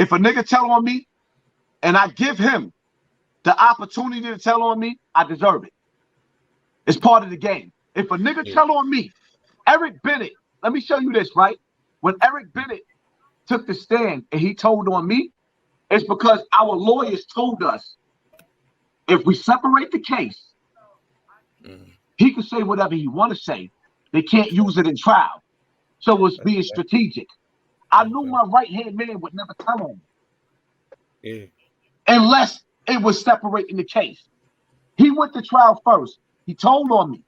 If a nigga tell on me and I give him the opportunity to tell on me, I deserve it. It's part of the game. If a nigga tell on me, Eric Bennett, let me show you this, right? When Eric Bennett took the stand and he told on me, it's because our lawyers told us if we separate the case, he can say whatever he want to say. They can't use it in trial. So it's being strategic. I knew my right-hand man would never tell on me. Unless it was separating the case. He went to trial first. He told on me.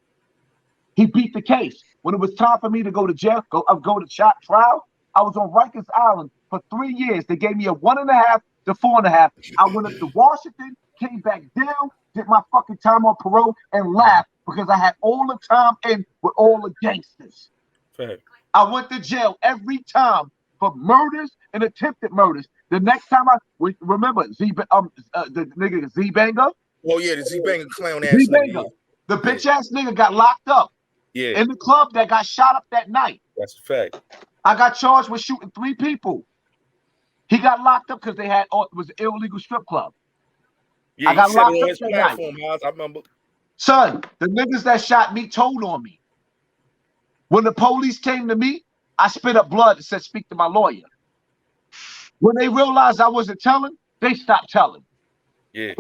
He beat the case. When it was time for me to go to jail, go to trial, I was on Rikers Island for 3 years. They gave me a 1.5 to 4.5. I went up to Washington, came back down, did my fucking time on parole, and laughed because I had all the time in with all the gangsters. Fair. I went to jail every time for murders and attempted murders. The next time remember the nigga Z Banger. Oh yeah, the Z Banger clown ass nigga. Yeah. The bitch ass nigga got locked up. Yeah. In the club that got shot up that night. That's a fact. I got charged with shooting 3 people. He got locked up because it was an illegal strip club. Yeah, I got locked up on his that platform, night. I remember. Son, the niggas that shot me told on me. When the police came to me, I spit up blood and said, speak to my lawyer. When they realized I wasn't telling, they stopped telling. Yeah.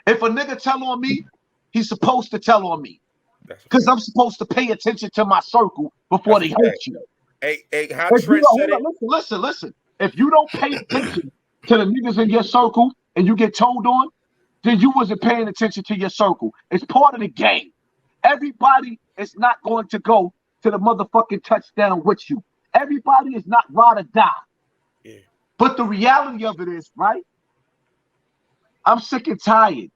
If a nigga tell on me, he's supposed to tell on me. Because I'm supposed to pay attention to my circle before they hurt you. Hey, how Trent said it. Listen. If you don't pay attention to the niggas in your circle and you get told on, then you wasn't paying attention to your circle. It's part of the game. Everybody is not going to go to the motherfucking touchdown with you. Everybody is not ride or die. Yeah. But the reality of it is, right? I'm sick and tired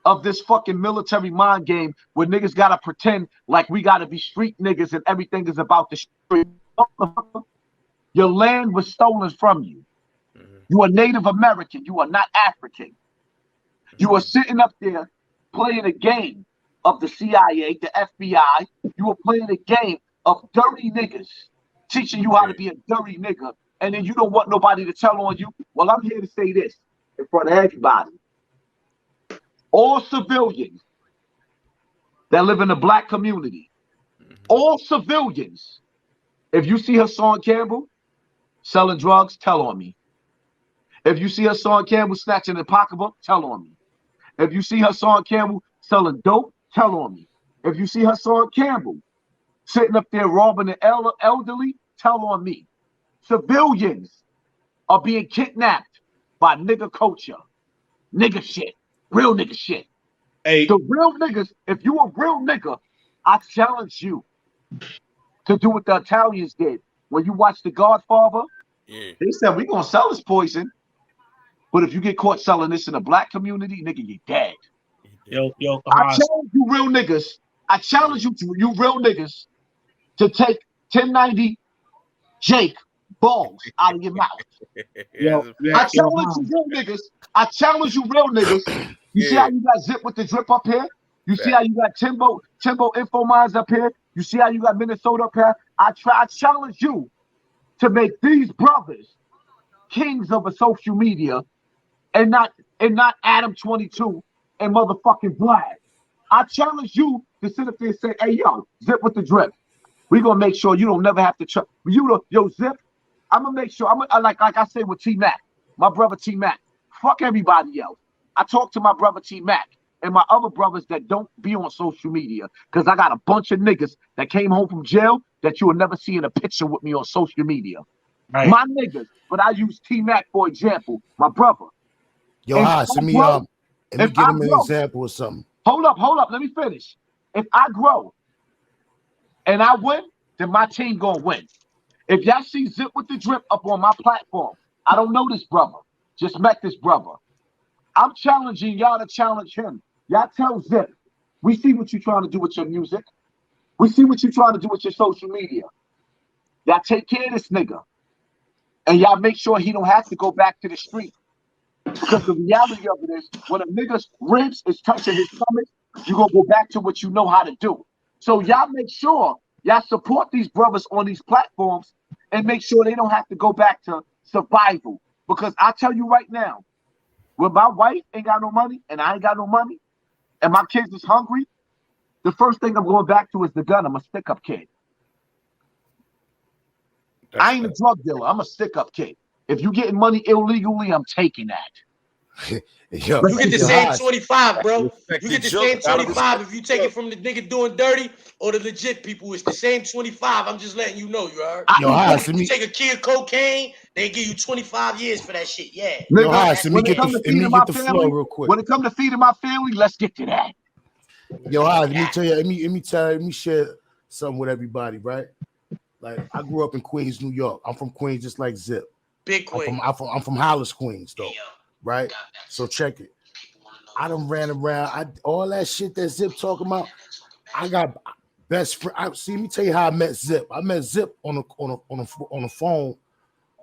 of this fucking military mind game where niggas gotta pretend like we gotta be street niggas and everything is about the street. Your land was stolen from you. You are Native American. You are not African. You are sitting up there playing a game of the CIA, the FBI. You are playing a game of dirty niggas, teaching you how to be a dirty nigga, and then you don't want nobody to tell on you. Well, I'm here to say this in front of everybody. All civilians that live in the black community, all civilians, if you see Hassan Campbell selling drugs, tell on me. If you see Hassan Campbell snatching a pocketbook, tell on me. If you see Hassan Campbell selling dope, tell on me. If you see Hassan Campbell sitting up there robbing the elderly, tell on me. Civilians are being kidnapped by nigga culture, nigga shit. Real nigga shit. Hey. The real niggas, if you a real nigga, I challenge you to do what the Italians did. When you watch The Godfather, they said, we gonna sell this poison. But if you get caught selling this in the black community, nigga, you're dead. I challenge you real niggas. I challenge you real niggas to take 1090 Jake balls out of your mouth. I challenge you real niggas. I challenge you real niggas. You see how you got Zip with the drip up here? You see how you got Timbo Info Minds up here? You see how you got Minnesota up here? I challenge you to make these brothers kings of a social media and not Adam 22 and motherfucking Vlad. I challenge you to sit up there and say, hey, yo, Zip with the drip. We're gonna make sure you don't never have to yo, Zip, I'm gonna make sure like I say with T-Mac, my brother T-Mac. Fuck everybody else. I talk to my brother T-Mac and my other brothers that don't be on social media because I got a bunch of niggas that came home from jail that you will never see in a picture with me on social media. Right. My niggas, but I use T-Mac for example, my brother. Yo, let me give him an example of something. Hold up, let me finish. If I grow and I win, then my team gonna win. If y'all see Zip with the drip up on my platform, I don't know this brother, just met this brother. I'm challenging y'all to challenge him. Y'all tell Zip, we see what you're trying to do with your music. We see what you're trying to do with your social media. Y'all take care of this nigga. And y'all make sure he don't have to go back to the street. Because the reality of it is, when a nigga's ribs is touching his stomach, you're going to go back to what you know how to do. So y'all make sure y'all support these brothers on these platforms and make sure they don't have to go back to survival. Because I tell you right now, when my wife ain't got no money and I ain't got no money, and my kids is hungry, the first thing I'm going back to is the gun. I'm a stick-up kid. I ain't a drug dealer. I'm a stick-up kid. If you getting money illegally, I'm taking that. Yo, you get the same 25, bro. You get the same 25 if you take it from the nigga doing dirty or the legit people. It's the same 25. I'm just letting you know, you heard? You take a kid cocaine, they give you 25 years for that shit. Yeah. Nigga, when it comes to feeding my family, real quick. When it comes to feeding my family, let's get to that. Yo, let me tell you, let me share something with everybody, right? Like, I grew up in Queens, New York. I'm from Queens, just like Zip. Big Queens. I'm from Hollis, Queens, though. Right? So check it. I done ran around. All that shit that Zip talking about. I got best friend. See, let me tell you how I met Zip. I met Zip on a phone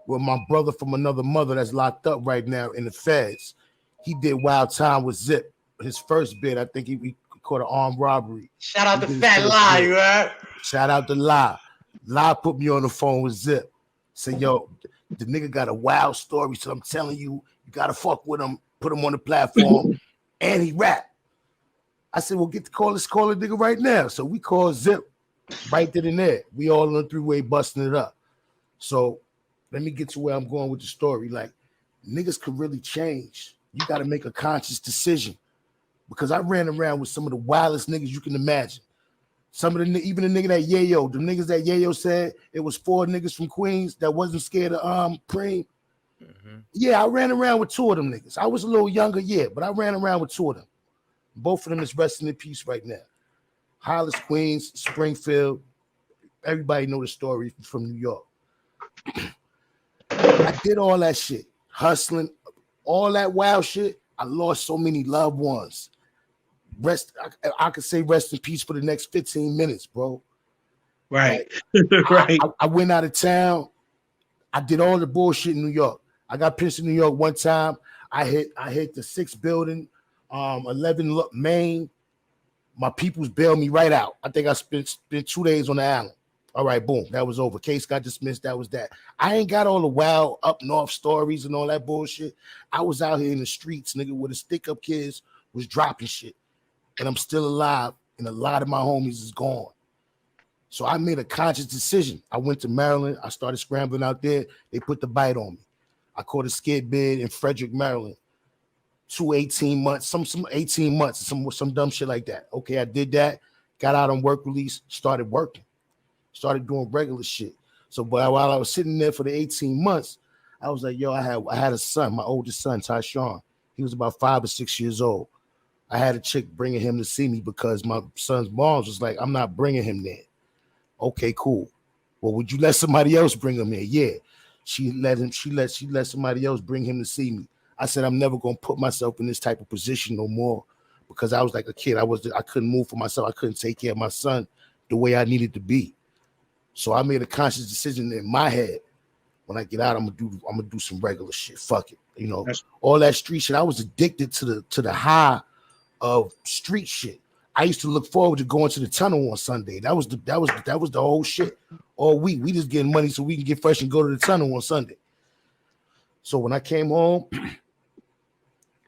with my brother from another mother that's locked up right now in the feds. He did Wild Time with Zip. His first bid, I think he caught an armed robbery. Shout out to Fat Lie, right? Shout out to Lie. Lie put me on the phone with Zip. Said, yo, the nigga got a wild story, so I'm telling you, you gotta fuck with him, put him on the platform, and he rap. I said, well, let's call the nigga right now. So we called Zip right then and there. We all on the three-way busting it up. So let me get to where I'm going with the story. Like, niggas could really change. You gotta make a conscious decision. Because I ran around with some of the wildest niggas you can imagine. Some of the, even the nigga that Yayo, the niggas that Yayo said it was 4 niggas from Queens that wasn't scared of Preem. Mm-hmm. Yeah, I ran around with 2 of them niggas. I was a little younger, yeah, but I ran around with 2 of them. Both of them is resting in peace right now. Hollis, Queens, Springfield. Everybody know the story from New York. I did all that shit, hustling, all that wild shit. I lost so many loved ones. I could say rest in peace for the next 15 minutes, bro. Right. Like, right. I went out of town. I did all the bullshit in New York. I got pissed in New York one time. I hit the 6th building, 11 Main. My peoples bailed me right out. I think I spent 2 days on the island. All right, boom, that was over. Case got dismissed. That was that. I ain't got all the wild up north stories and all that bullshit. I was out here in the streets, nigga, where the stick-up kids was dropping shit. And I'm still alive, and a lot of my homies is gone. So I made a conscious decision. I went to Maryland. I started scrambling out there. They put the bite on me. I caught a skid bid in Frederick, Maryland. 18 months, some 18 months, some dumb shit like that. Okay, I did that. Got out on work release. Started working. Started doing regular shit. So, but while I was sitting there for the 18 months, I was like, yo, I had a son, my oldest son, Tyshawn. He was about 5 or 6 years old. I had a chick bringing him to see me because my son's mom was like, I'm not bringing him there. Okay, cool. Well, would you let somebody else bring him there? Yeah. She let somebody else bring him to see me. I said, I'm never going to put myself in this type of position no more because I was like a kid. I couldn't move for myself. I couldn't take care of my son the way I needed to be. So I made a conscious decision in my head. When I get out, I'm gonna do some regular shit. Fuck it. You know, all that street shit. I was addicted to the high of street shit. I used to look forward to going to the tunnel on Sunday. That was the whole shit. All week we just getting money so we can get fresh and go to the tunnel on Sunday. So when I came home,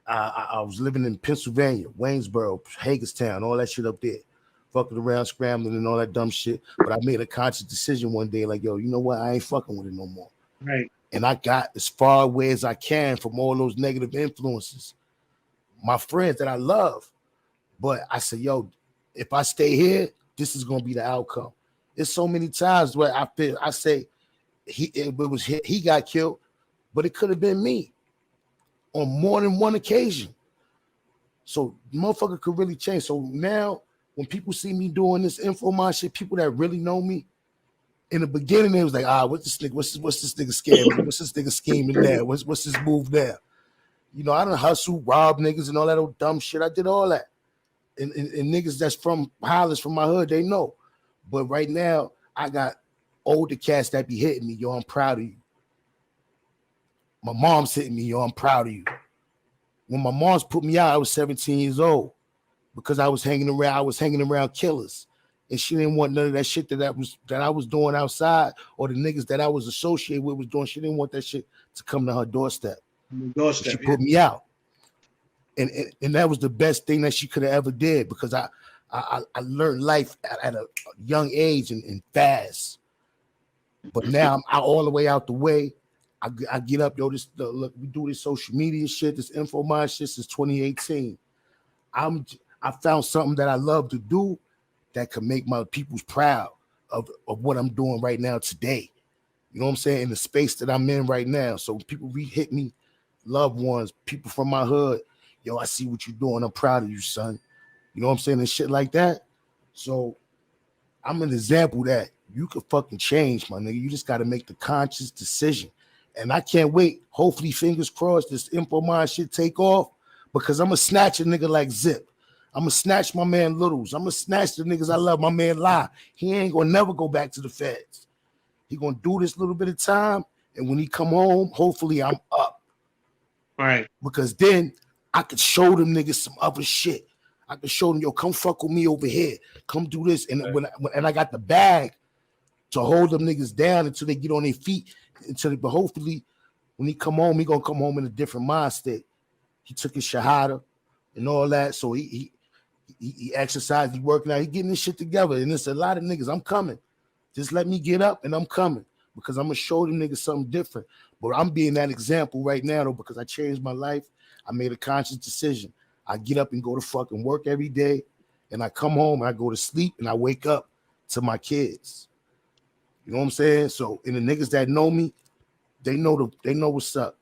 I was living in Pennsylvania, Waynesboro, Hagerstown, all that shit up there, fucking around, scrambling and all that dumb shit. But I made a conscious decision one day, like, yo, you know what? I ain't fucking with it no more. Right. And I got as far away as I can from all those negative influences. My friends that I love. But I said, yo, if I stay here, this is gonna be the outcome. There's so many times where I say he got killed, but it could have been me on more than one occasion. So motherfucker could really change. So now when people see me doing this info shit, people that really know me, in the beginning they was like, what's this nigga scamming? What's this nigga scheming there? What's this move there? You know, I done hustle, rob niggas and all that old dumb shit. I did all that. And niggas that's from Hollis, from my hood, they know. But right now, I got older cats that be hitting me. Yo, I'm proud of you. My mom's hitting me. Yo, I'm proud of you. When my mom's put me out, I was 17 years old because I was hanging around killers. and she didn't want none of that shit that I was doing outside, or the niggas that I was associated with was doing. She didn't want that shit to come to her doorstep. She put me out, and that was the best thing that she could have ever did, because I learned life at a young age and fast. But now I'm out, all the way out the way. I get up, yo. Look, we do this social media shit, this info mind shit since 2018. I found something that I love to do that could make my peoples proud of what I'm doing right now today. You know what I'm saying? In the space that I'm in right now. So people hit me, loved ones, people from my hood. Yo, I see what you're doing. I'm proud of you, son. You know what I'm saying? And shit like that. So I'm an example that you could fucking change, my nigga. You just got to make the conscious decision. And I can't wait. Hopefully, fingers crossed, this info mind shit take off, because I'm going to snatch a nigga like Zip. I'm going to snatch my man Littles. I'm going to snatch the niggas I love. My man Lie. He ain't going to never go back to the feds. He going to do this little bit of time. And when he come home, hopefully I'm up. Right. Because then I could show them niggas some other shit. I could show them, yo, come fuck with me over here. Come do this. And when I got the bag to hold them niggas down until they get on their feet, but hopefully when he come home, he gonna come home in a different mind state. He took his shahada and all that, so he exercised, he working out, he getting this shit together. And there's a lot of niggas. I'm coming. Just let me get up and I'm coming, because I'm gonna show them niggas something different. But I'm being that example right now, though, because I changed my life. I made a conscious decision. I get up and go to fucking work every day, and I come home and I go to sleep and I wake up to my kids. You know what I'm saying? So, and the niggas that know me, they know what's up.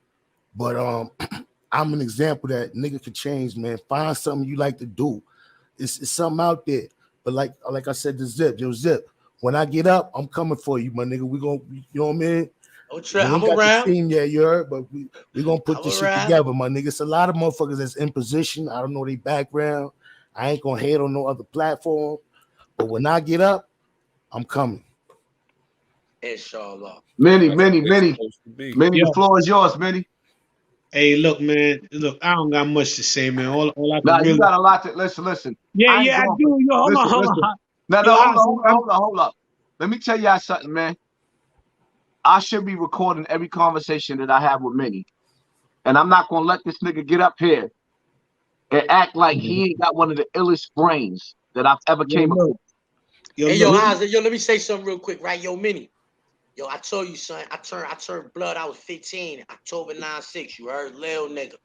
But I'm an example that nigga can change, man. Find something you like to do. It's something out there. But like I said to Zip, yo, Zip, when I get up, I'm coming for you, my nigga. We gonna, you know what I mean? I'm around. The team yet, you heard, but we gonna put this shit together, my nigga. It's a lot of motherfuckers that's in position. I don't know their background. I ain't gonna hate on no other platform. But when I get up, I'm coming. Inshallah. Many. The floor is yours, Minnie. Hey, look, man. Look, I don't got much to say, man. All I can you got a lot to listen. Yeah, I do. Yo, hold on. Hold up. Let me tell y'all something, man. I should be recording every conversation that I have with Minnie. And I'm not gonna let this nigga get up here and act like he ain't got one of the illest brains that I've ever came across. Hey, yo, let me say something real quick, right? Yo, Minnie. Yo, I told you, son, I turned blood. I was 15, October 9/6. You heard? Lil nigga.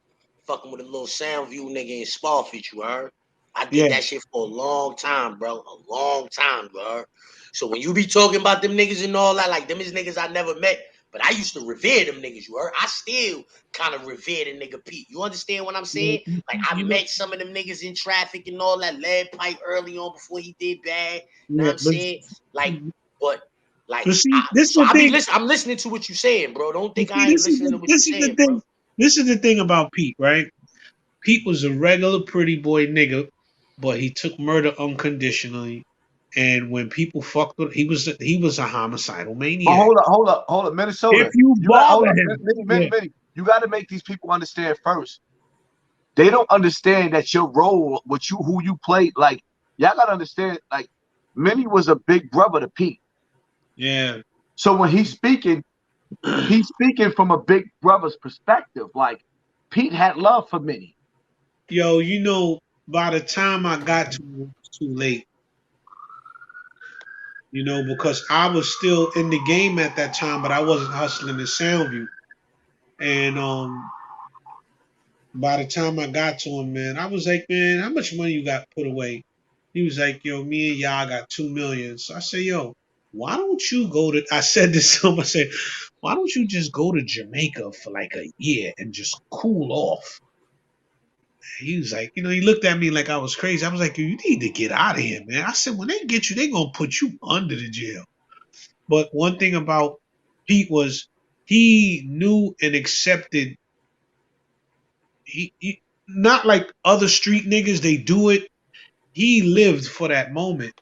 Fucking with a little Soundview nigga in Spalfit, you heard? I did that shit for a long time, bro. A long time, you heard? So when you be talking about them niggas and all that, like them is niggas I never met, but I used to revere them niggas, you heard? I still kind of revere the nigga Pete. You understand what I'm saying? Like I met some of them niggas in traffic and all that, lead pipe early on before he did bad. You know what I'm saying? Like, but like, I'm listening to what you're saying, bro. Don't think I ain't listening to what you're saying, bro. This is the thing about Pete, right? Pete was a regular pretty boy nigga, but he took murder unconditionally. And when people fucked with, he was a homicidal maniac. Hold up, Minnesota. If you bother him, you got to make these people understand first. They don't understand that your role, who you played. Like y'all got to understand. Like Minnie was a big brother to Pete. Yeah. So when he's speaking from a big brother's perspective. Like Pete had love for Minnie. Yo, you know, by the time I got to him, it was too late. You know, because I was still in the game at that time, but I wasn't hustling in Soundview. And by the time I got to him, man, I was like, man, how much money you got put away? He was like, yo, me and y'all got $2 million. So I said, yo, why don't you go to, I said this to him, I said, why don't you just go to Jamaica for like a year and just cool off? He was like, you know, he looked at me like I was crazy. I was like, you need to get out of here, man. I said, when they get you, they're going to put you under the jail. But one thing about Pete was he knew and accepted, he not like other street niggas, they do it. He lived for that moment.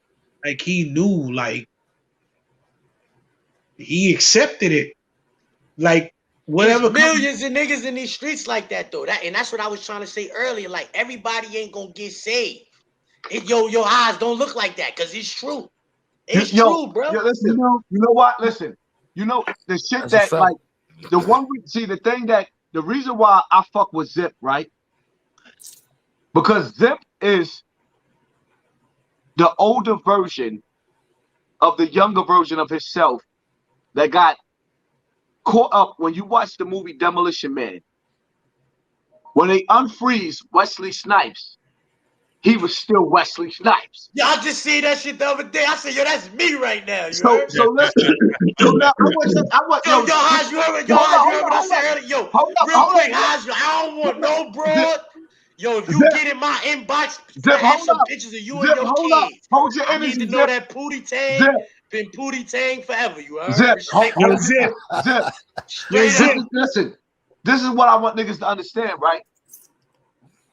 Like he knew, like he accepted it. Like whatever. There's millions of niggas in these streets like that though. And that's what I was trying to say earlier. Like everybody ain't gonna get saved. Your eyes don't look like that because it's true. It's true, bro. Listen, you know what? Listen, you know the shit that like the one we see the thing that the reason why I fuck with Zip, right? Because Zip is the older version of the younger version of himself that got caught up when you watch the movie Demolition Man. When they unfreeze Wesley Snipes, he was still Wesley Snipes. Yeah, I just see that shit the other day. I said, yo, that's me right now. You so heard? So listen. So now I want yo, Haj, you heard what I said earlier? Yo, real quick, Haj, I don't want no broad. Yo, if you get in my inbox, have some pictures of you and your kids. Hold your I energy. need to know that Pootie Tang been Pootie Tang forever. You heard? Zip. Listen, this is what I want niggas to understand, right?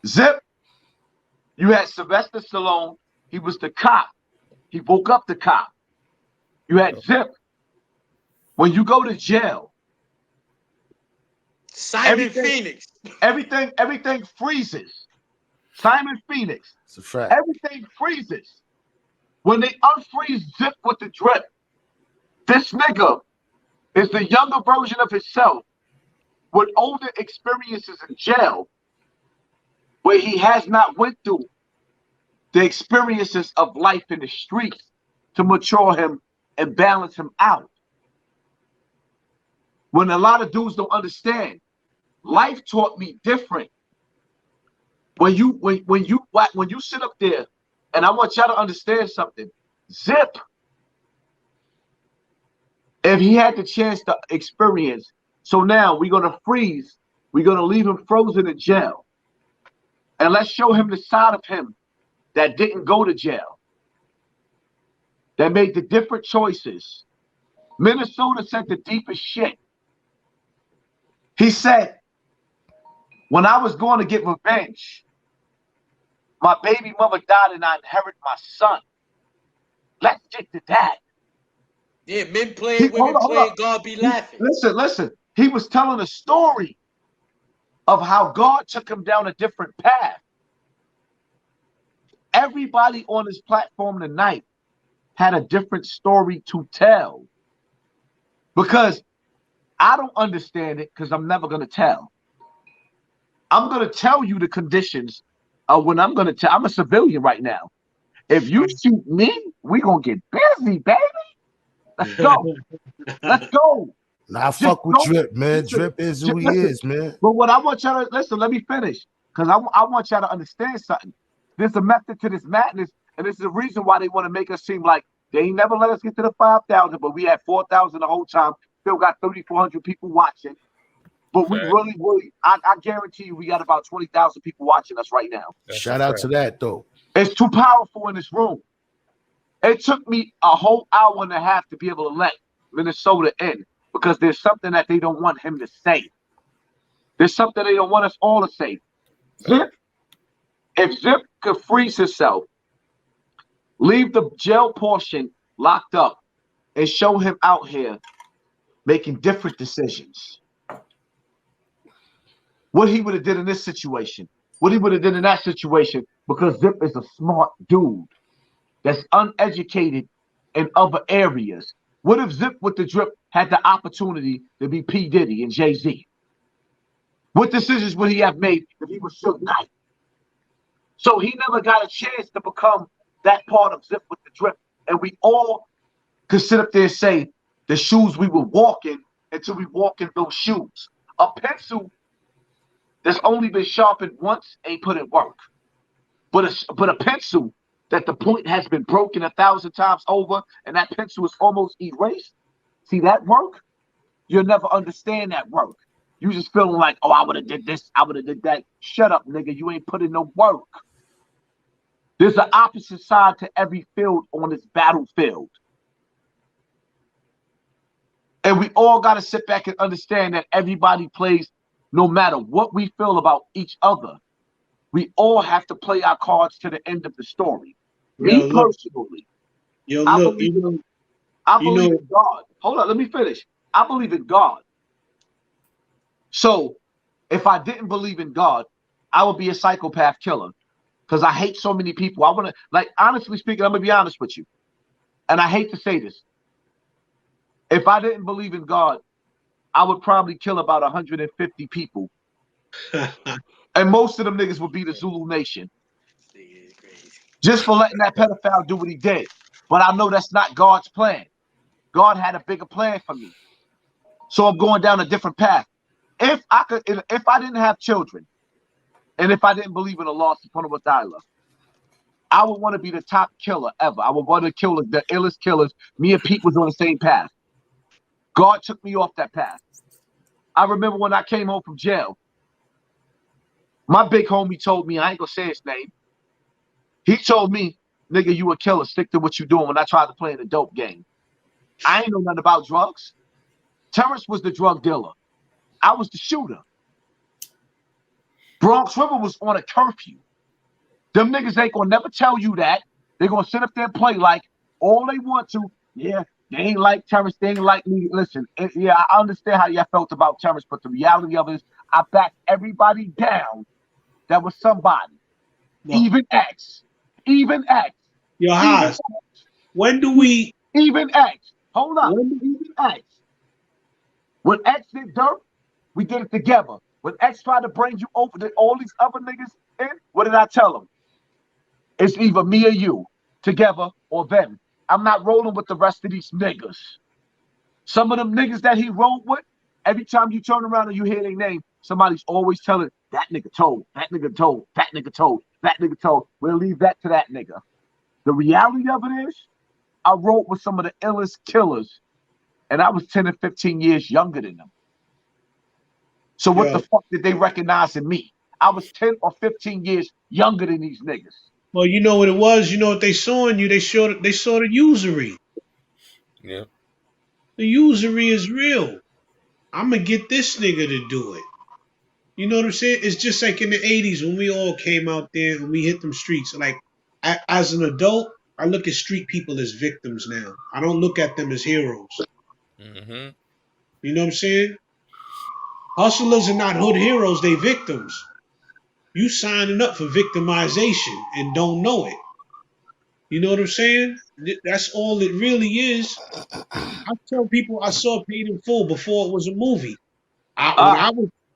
Zip, you had Sylvester Stallone. He was the cop. He woke up the cop. You had Zip. When you go to jail, Simon Phoenix. Everything freezes. Simon Phoenix. It's a fact. Everything freezes. When they unfreeze Zip with the drip, this nigga is the younger version of himself with older experiences in jail where he has not went through the experiences of life in the streets to mature him and balance him out. When a lot of dudes don't understand, life taught me different. When you sit up there, and I want y'all to understand something. Zip, if he had the chance to experience, so now we're gonna freeze, we're gonna leave him frozen in jail, and let's show him the side of him that didn't go to jail, that made the different choices. Minnesota said the deepest shit. He said, when I was going to get revenge, my baby mother died and I inherit my son. Let's get to that. Yeah, men playing, women playing, God be laughing. Listen. He was telling a story of how God took him down a different path. Everybody on this platform tonight had a different story to tell. Because I don't understand it because I'm never going to tell. I'm going to tell you the conditions of when I'm going to tell. I'm a civilian right now. If you shoot me, we're going to get busy, baby. Let's go. Let's go. Nah, I fuck with Drip, man. Drip is who he is, man. But what I want y'all to listen, let me finish. Because I want y'all to understand something. There's a method to this madness, and this is the reason why they want to make us seem like they ain't never let us get to the 5,000, but we had 4,000 the whole time. Still got 3,400 people watching. But we really, I guarantee you we got about 20,000 people watching us right now. Shout out to that, though. It's too powerful in this room. It took me a whole hour and a half to be able to let Minnesota in because there's something that they don't want him to say. There's something they don't want us all to say. Zip, if Zip could freeze himself, leave the jail portion locked up, and show him out here making different decisions, what he would have did in this situation, what he would have did in that situation, because Zip is a smart dude that's uneducated in other areas. What if Zip with the drip had the opportunity to be P. Diddy and Jay-Z? What decisions would he have made if he was Suge Knight? So he never got a chance to become that part of Zip with the drip. And we all could sit up there and say the shoes we were walking until we walk in those shoes. A pencil that's only been sharpened once ain't put in work. But a pencil that the point has been broken 1,000 times over and that pencil is almost erased. See that work? You'll never understand that work. You just feeling like, oh, I would have did this, I would have did that. Shut up, nigga. You ain't put in no work. There's an opposite side to every field on this battlefield. And we all got to sit back and understand that everybody plays, no matter what we feel about each other. We all have to play our cards to the end of the story. Me personally, I believe in God. Hold on, let me finish. I believe in God. So if I didn't believe in God, I would be a psychopath killer because I hate so many people. I want to, like, honestly speaking, I'm going to be honest with you. and I hate to say this, if I didn't believe in God, I would probably kill about 150 people. And most of them niggas would be the Zulu Nation. Just for letting that pedophile do what he did. But I know that's not God's plan. God had a bigger plan for me. So I'm going down a different path. If I didn't have children, and if I didn't believe in Allah subhanahu wa ta'ala, I would want to be the top killer ever. I would want to kill the illest killers. Me and Pete was on the same path. God took me off that path. I remember when I came home from jail, my big homie told me, I ain't gonna say his name. He told me, nigga, you a killer. Stick to what you doing. When I tried to play in the dope game, I ain't know nothing about drugs. Terrence was the drug dealer. I was the shooter. Bronx River was on a curfew. Them niggas ain't gonna never tell you that. They're gonna sit up there and play like all they want to. Yeah, they ain't like Terrence, they ain't like me. Listen, yeah, I understand how y'all felt about Terrence, but the reality of it is I backed everybody down that was somebody. No. Even X. Even X. Yo, Haas, when do we... Even X. Hold up. Even X. When X did dirt, we did it together. When X tried to bring you over to all these other niggas in, what did I tell them? It's either me or you, together or them. I'm not rolling with the rest of these niggas. Some of them niggas that he rolled with, every time you turn around and you hear their name, somebody's always telling, that nigga told, that nigga told, that nigga told, that nigga told. We'll leave that to that nigga. The reality of it is, I rolled with some of the illest killers, and I was 10 and 15 years younger than them. So what the fuck did they recognize in me? I was 10 or 15 years younger than these niggas. Well, you know what it was. You know what they saw in you. They saw the usury. Yeah. The usury is real. I'm gonna get this nigga to do it. You know what I'm saying? It's just like in the 80s when we all came out there and we hit them streets. Like, as an adult, I look at street people as victims now. I don't look at them as heroes. Mm-hmm. You know what I'm saying? Hustlers are not hood heroes, they victims. You signing up for victimization and don't know it. You know what I'm saying? That's all it really is. I tell people I saw Paid in Full before it was a movie.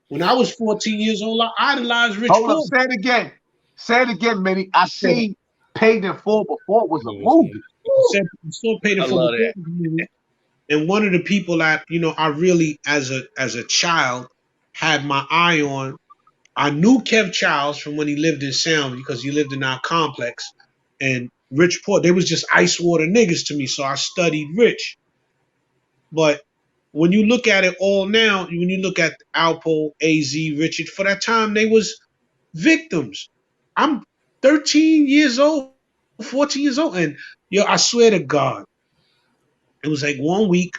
When I was 14 years old, I idolized Rich Hold Paul. up, say it again. Say it again, Minnie. I seen Paid in Full before it was a movie. I saw Paid in Full before it was a movie. And one of the people that, you know, I really, as a child, had my eye on, I knew Kev Childs from when he lived in Sound because he lived in our complex. And Rich Paul, they was just ice water niggas to me, so I studied Rich. But when you look at it all now, when you look at Alpo, AZ, Richard, for that time, they was victims. I'm 13 years old, 14 years old, and I swear to God, it was like 1 week,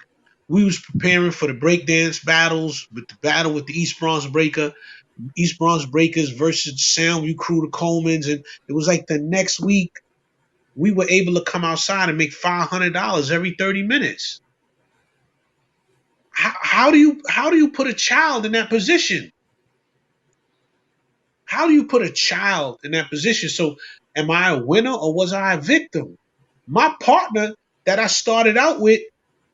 we was preparing for the breakdance battles, with the battle with the East Bronx Breakers versus Sound, we crew the Colemans, and it was like the next week, we were able to come outside and make $500 every 30 minutes. How do you put a child in that position? How do you put a child in that position? So am I a winner or was I a victim? My partner that I started out with,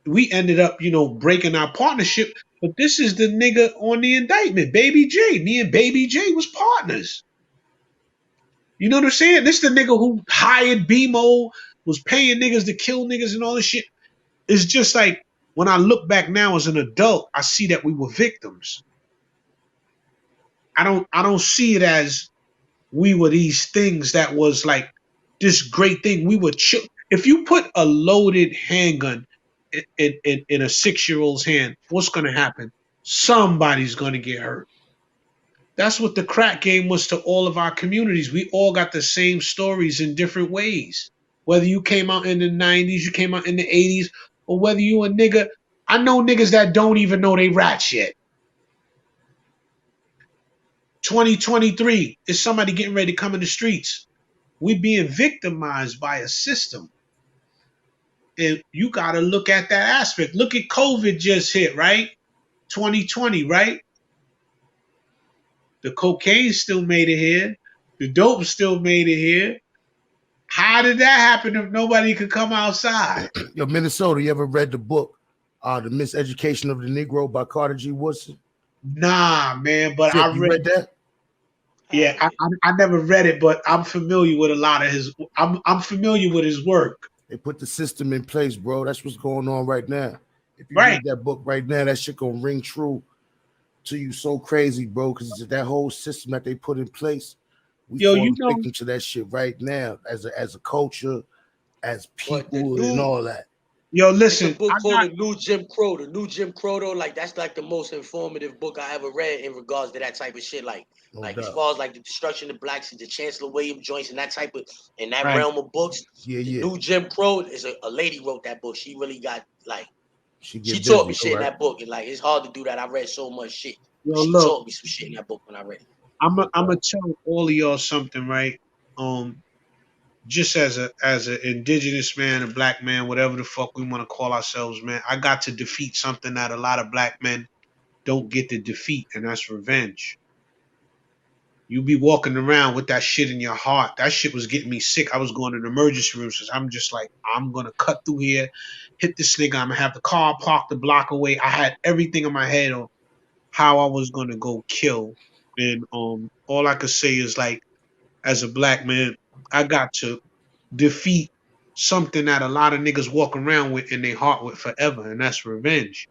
we ended up, breaking our partnership, but this is the nigga on the indictment, Baby J. Me and Baby J was partners. You know what I'm saying? This is the nigga who hired BMO, was paying niggas to kill niggas and all this shit. It's just like, when I look back now as an adult, I see that we were victims. I don't see it as we were these things that was like this great thing. We were if you put a loaded handgun in a 6-year-old's hand, what's going to happen? Somebody's going to get hurt. That's what the crack game was to all of our communities. We all got the same stories in different ways. Whether you came out in the 90s, you came out in the 80s, or whether you a nigga, I know niggas that don't even know they rats yet. 2023 is somebody getting ready to come in the streets. We being victimized by a system. And you got to look at that aspect. Look at COVID just hit, right? 2020, right? The cocaine still made it here. The dope still made it here. How did that happen if nobody could come outside? Yo, Minnesota, you ever read the book, The Miseducation of the Negro by Carter G. Woodson? Nah, man, but I read that. Yeah, I never read it, but I'm familiar with a lot of his. I'm familiar with his work. They put the system in place, bro. That's what's going on right now. If you read that book right now, that shit gonna ring true to you so crazy, bro. Because that whole system that they put in place, we fall victim to that shit right now as a culture, as people, and all that. Yo, listen. It's a book called The New Jim Crow. The New Jim Crow, though, like that's like the most informative book I ever read in regards to that type of shit. Like as far as like the destruction of blacks and the Chancellor William Joyce and that type of in that realm of books. The New Jim Crow is a lady wrote that book. She really got like she taught me shit in that book, and like it's hard to do that. I read so much shit. Yo, she taught me some shit in that book when I read it. I'm gonna tell all of y'all something, right? Just as an indigenous man, a black man, whatever the fuck we want to call ourselves, man, I got to defeat something that a lot of black men don't get to defeat, and that's revenge. You be walking around with that shit in your heart. That shit was getting me sick. I was going to the emergency room, so I'm just like, I'm gonna cut through here, hit this nigga. I'm gonna have the car parked a block away. I had everything in my head on how I was gonna go kill, and all I could say is like, as a black man, I got to defeat something that a lot of niggas walk around with in their heart with forever, and that's revenge.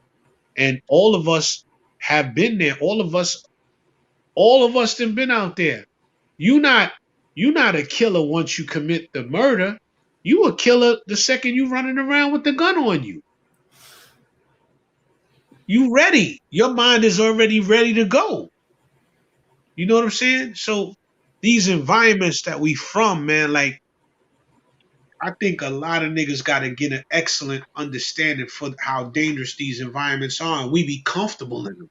And all of us have been there. All of us done been out there. You not a killer once you commit the murder. You a killer the second you running around with the gun on you. You ready. Your mind is already ready to go. You know what I'm saying? So these environments that we from, man, like, I think a lot of niggas got to get an excellent understanding for how dangerous these environments are, and we be comfortable in them.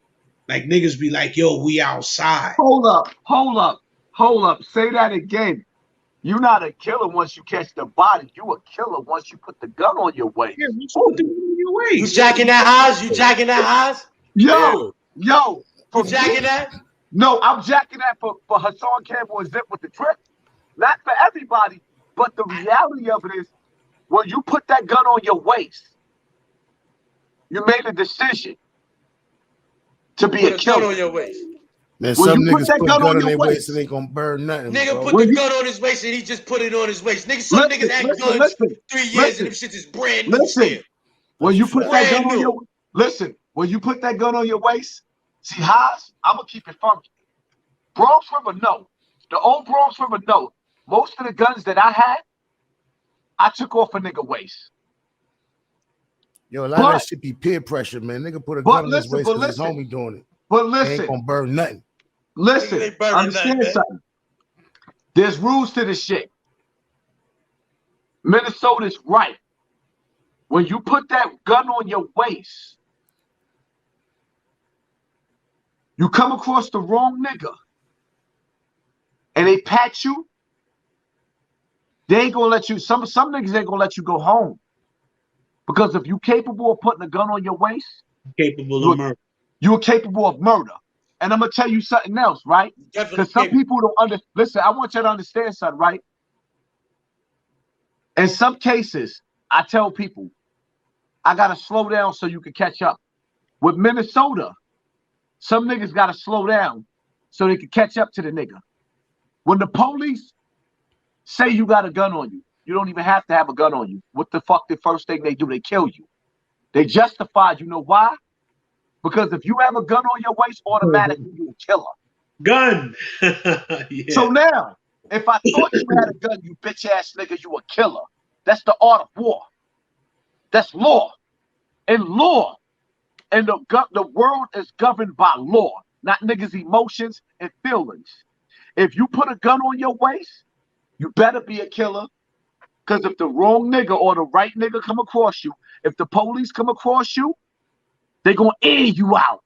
Like, niggas be like, yo, we outside. Hold up. Say that again. You're not a killer once you catch the body. You a killer once you put the gun on your waist. Yeah, once you put the gun on your waist. You jacking that highs? You jacking that highs? Yo. You jacking that? No, I'm jacking that for Hassan Campbell and Zip with the trip. Not for everybody, but the reality of it is, when you put that gun on your waist, you made a decision to be a killer. Gun on your waist. Man, some niggas put gun on their waist and they gonna burn nothing. Nigga put the gun on his waist and he just put it on his waist. Nigga, some niggas had guns 3 years and them shit is brand new. When you put that gun on your when you put that gun on your waist, see, Haas, I'm gonna keep it funky. Bronx River, no. The old Bronx River, no. Most of the guns that I had, I took off a nigga waist. Yo, a lot of that shit be peer pressure, man. Nigga put a gun on his waist because his homie doing it. But listen, they ain't gonna burn nothing. Listen, understand something. There's rules to this shit. Minnesota's right. When you put that gun on your waist, you come across the wrong nigga and they pat you, they ain't gonna let you, some niggas ain't gonna let you go home. Because if you capable of putting a gun on your waist, capable of murder. You're capable of murder. And I'm gonna tell you something else, right? Because some people don't listen, I want you to understand something, right? In some cases, I tell people, I gotta slow down so you can catch up. With Minnesota, some niggas gotta slow down so they can catch up to the nigga. When the police say you got a gun on you, you don't even have to have a gun on you. What the fuck, the first thing they do, they kill you. They justify, you know why? Because if you have a gun on your waist, automatically you're a killer. Gun. Yeah. So now, if I thought you had a gun, you bitch ass nigga, you a killer. That's the art of war. That's law. And law, and the world is governed by law, not niggas' emotions and feelings. If you put a gun on your waist, you better be a killer. Because if the wrong nigga or the right nigga come across you, if the police come across you, they're going to air you out.